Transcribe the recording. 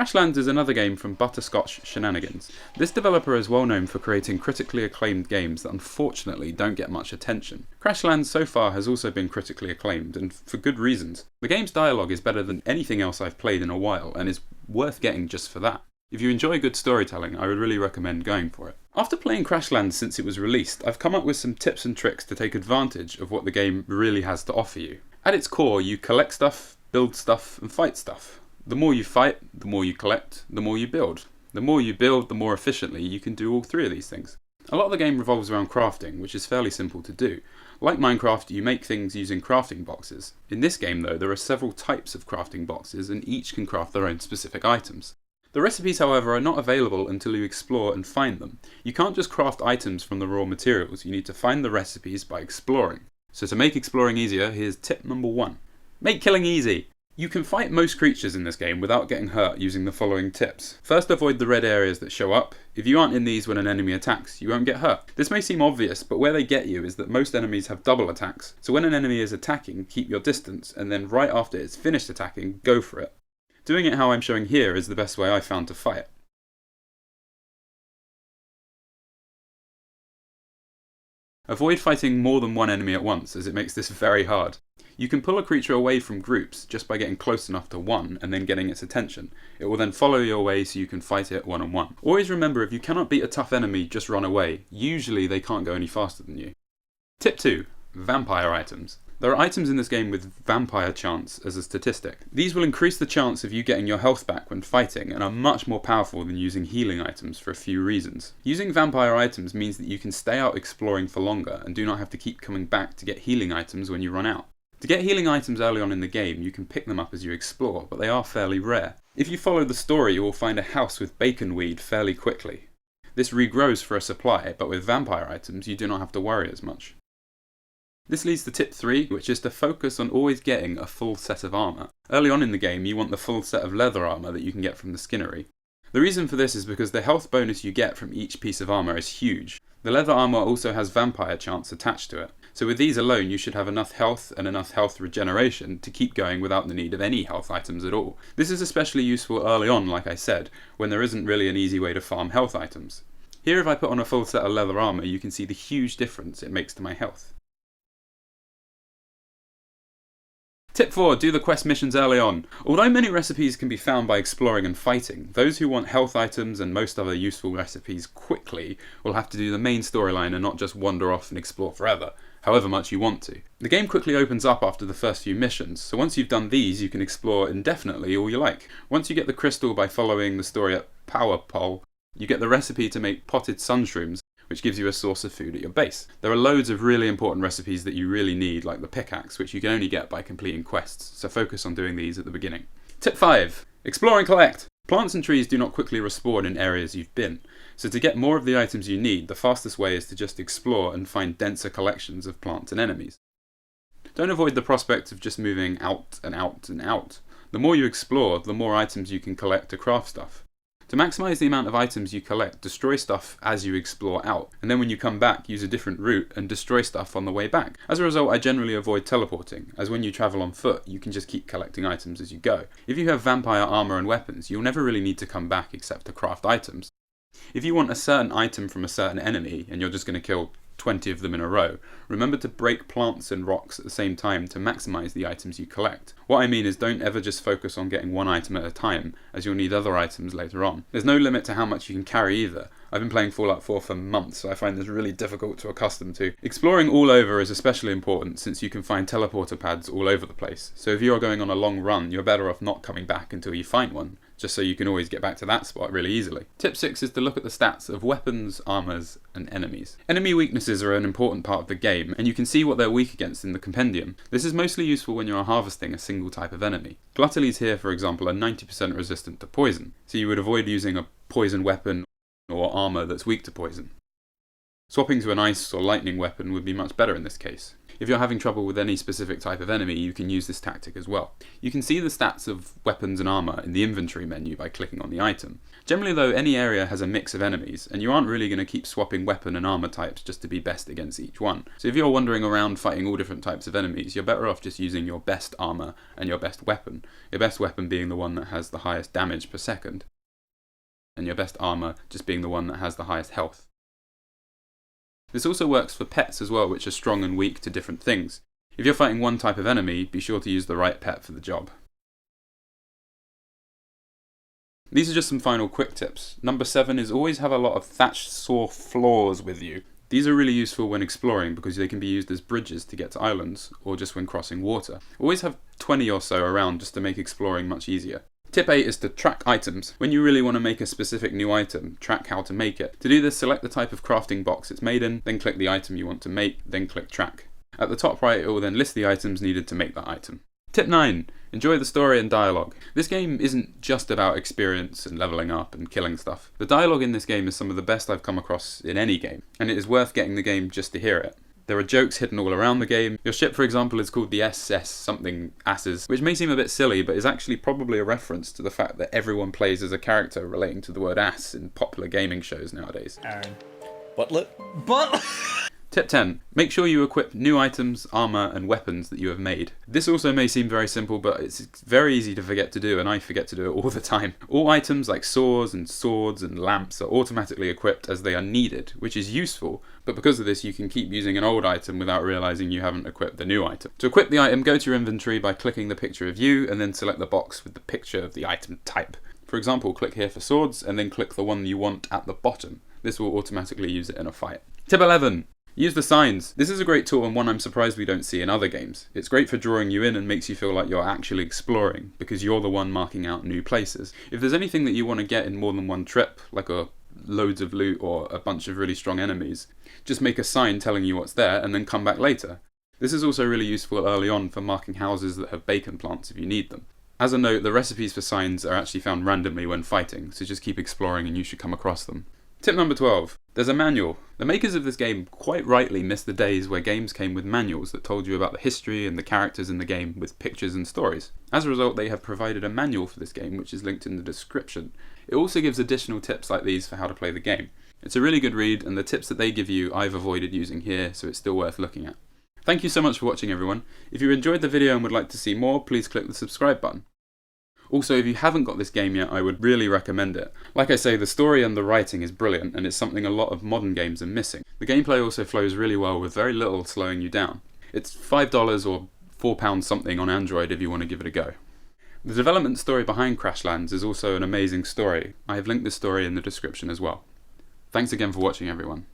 Crashlands is another game from Butterscotch Shenanigans. This developer is well known for creating critically acclaimed games that unfortunately don't get much attention. Crashlands so far has also been critically acclaimed, and for good reasons. The game's dialogue is better than anything else I've played in a while, and is worth getting just for that. If you enjoy good storytelling, I would really recommend going for it. After playing Crashlands since it was released, I've come up with some tips and tricks to take advantage of what the game really has to offer you. At its core, you collect stuff, build stuff, and fight stuff. The more you fight, the more you collect, the more you build. The more you build, the more efficiently you can do all three of these things. A lot of the game revolves around crafting, which is fairly simple to do. Like Minecraft, you make things using crafting boxes. In this game though, there are several types of crafting boxes, and each can craft their own specific items. The recipes, however, are not available until you explore and find them. You can't just craft items from the raw materials, you need to find the recipes by exploring. So to make exploring easier, here's tip number 1. Make killing easy! You can fight most creatures in this game without getting hurt using the following tips. First, avoid the red areas that show up. If you aren't in these when an enemy attacks, you won't get hurt. This may seem obvious, but where they get you is that most enemies have double attacks. So when an enemy is attacking, keep your distance, and then right after it's finished attacking, go for it. Doing it how I'm showing here is the best way I found to fight. Avoid fighting more than one enemy at once, as it makes this very hard. You can pull a creature away from groups just by getting close enough to one and then getting its attention. It will then follow your way so you can fight it one-on-one. Always remember, if you cannot beat a tough enemy, just run away. Usually they can't go any faster than you. Tip 2. Vampire items. There are items in this game with vampire chance as a statistic. These will increase the chance of you getting your health back when fighting and are much more powerful than using healing items for a few reasons. Using vampire items means that you can stay out exploring for longer and do not have to keep coming back to get healing items when you run out. To get healing items early on in the game, you can pick them up as you explore, but they are fairly rare. If you follow the story, you will find a house with bacon weed fairly quickly. This regrows for a supply, but with vampire items you do not have to worry as much. This leads to tip 3, which is to focus on always getting a full set of armour. Early on in the game, you want the full set of leather armour that you can get from the skinnery. The reason for this is because the health bonus you get from each piece of armour is huge. The leather armour also has vampire chance attached to it, so with these alone you should have enough health and enough health regeneration to keep going without the need of any health items at all. This is especially useful early on, like I said, when there isn't really an easy way to farm health items. Here, if I put on a full set of leather armour, you can see the huge difference it makes to my health. Tip 4. Do the quest missions early on. Although many recipes can be found by exploring and fighting, those who want health items and most other useful recipes quickly will have to do the main storyline and not just wander off and explore forever, however much you want to. The game quickly opens up after the first few missions, so once you've done these you can explore indefinitely all you like. Once you get the crystal by following the story at Power Pole, you get the recipe to make Potten Sunshrooms, which gives you a source of food at your base. There are loads of really important recipes that you really need, like the pickaxe, which you can only get by completing quests, so focus on doing these at the beginning. Tip 5. Explore and collect! Plants and trees do not quickly respawn in areas you've been, so to get more of the items you need, the fastest way is to just explore and find denser collections of plants and enemies. Don't avoid the prospect of just moving out and out and out. The more you explore, the more items you can collect to craft stuff. To maximise the amount of items you collect, destroy stuff as you explore out, and then when you come back, use a different route and destroy stuff on the way back. As a result, I generally avoid teleporting, as when you travel on foot, you can just keep collecting items as you go. If you have vampire armour and weapons, you'll never really need to come back except to craft items. If you want a certain item from a certain enemy, and you're just going to kill 20 of them in a row, remember to break plants and rocks at the same time to maximise the items you collect. What I mean is, don't ever just focus on getting one item at a time, as you'll need other items later on. There's no limit to how much you can carry either. I've been playing Fallout 4 for months, so I find this really difficult to accustom to. Exploring all over is especially important since you can find teleporter pads all over the place, so if you are going on a long run, you're better off not coming back until you find one, just so you can always get back to that spot really easily. Tip 6 is to look at the stats of weapons, armours, and enemies. Enemy weaknesses are an important part of the game, and you can see what they're weak against in the compendium. This is mostly useful when you are harvesting a single type of enemy. Gluttonies here, for example, are 90% resistant to poison, so you would avoid using a poison weapon or armour that's weak to poison. Swapping to an ice or lightning weapon would be much better in this case. If you're having trouble with any specific type of enemy, you can use this tactic as well. You can see the stats of weapons and armour in the inventory menu by clicking on the item. Generally though, any area has a mix of enemies, and you aren't really going to keep swapping weapon and armour types just to be best against each one. So if you're wandering around fighting all different types of enemies, you're better off just using your best armour and your best weapon. Your best weapon being the one that has the highest damage per second, and your best armour just being the one that has the highest health. This also works for pets as well, which are strong and weak to different things. If you're fighting one type of enemy, be sure to use the right pet for the job. These are just some final quick tips. Number 7 is always have a lot of thatched saw floors with you. These are really useful when exploring because they can be used as bridges to get to islands, or just when crossing water. Always have 20 or so around just to make exploring much easier. Tip 8 is to track items. When you really want to make a specific new item, track how to make it. To do this, select the type of crafting box it's made in, then click the item you want to make, then click track. At the top right, it will then list the items needed to make that item. Tip 9. Enjoy the story and dialogue. This game isn't just about experience and leveling up and killing stuff. The dialogue in this game is some of the best I've come across in any game, and it is worth getting the game just to hear it. There are jokes hidden all around the game. Your ship, for example, is called the SS something asses, which may seem a bit silly, but is actually probably a reference to the fact that everyone plays as a character relating to the word ass in popular gaming shows nowadays. Aaron. Butlet? Tip 10. Make sure you equip new items, armour and weapons that you have made. This also may seem very simple, but it's very easy to forget to do, and I forget to do it all the time. All items like saws and swords and lamps are automatically equipped as they are needed, which is useful, but because of this you can keep using an old item without realising you haven't equipped the new item. To equip the item, go to your inventory by clicking the picture of you and then select the box with the picture of the item type. For example, click here for swords and then click the one you want at the bottom. This will automatically use it in a fight. Tip 11. Use the signs. This is a great tool and one I'm surprised we don't see in other games. It's great for drawing you in and makes you feel like you're actually exploring, because you're the one marking out new places. If there's anything that you want to get in more than one trip, like loads of loot or a bunch of really strong enemies, just make a sign telling you what's there and then come back later. This is also really useful early on for marking houses that have bacon plants if you need them. As a note, the recipes for signs are actually found randomly when fighting, so just keep exploring and you should come across them. Tip number 12. There's a manual. The makers of this game quite rightly missed the days where games came with manuals that told you about the history and the characters in the game with pictures and stories. As a result, they have provided a manual for this game which is linked in the description. It also gives additional tips like these for how to play the game. It's a really good read, and the tips that they give you I've avoided using here, so it's still worth looking at. Thank you so much for watching, everyone. If you enjoyed the video and would like to see more, please click the subscribe button. Also, if you haven't got this game yet, I would really recommend it. Like I say, the story and the writing is brilliant, and it's something a lot of modern games are missing. The gameplay also flows really well with very little slowing you down. It's $5 or £4 something on Android if you want to give it a go. The development story behind Crashlands is also an amazing story. I have linked this story in the description as well. Thanks again for watching, everyone.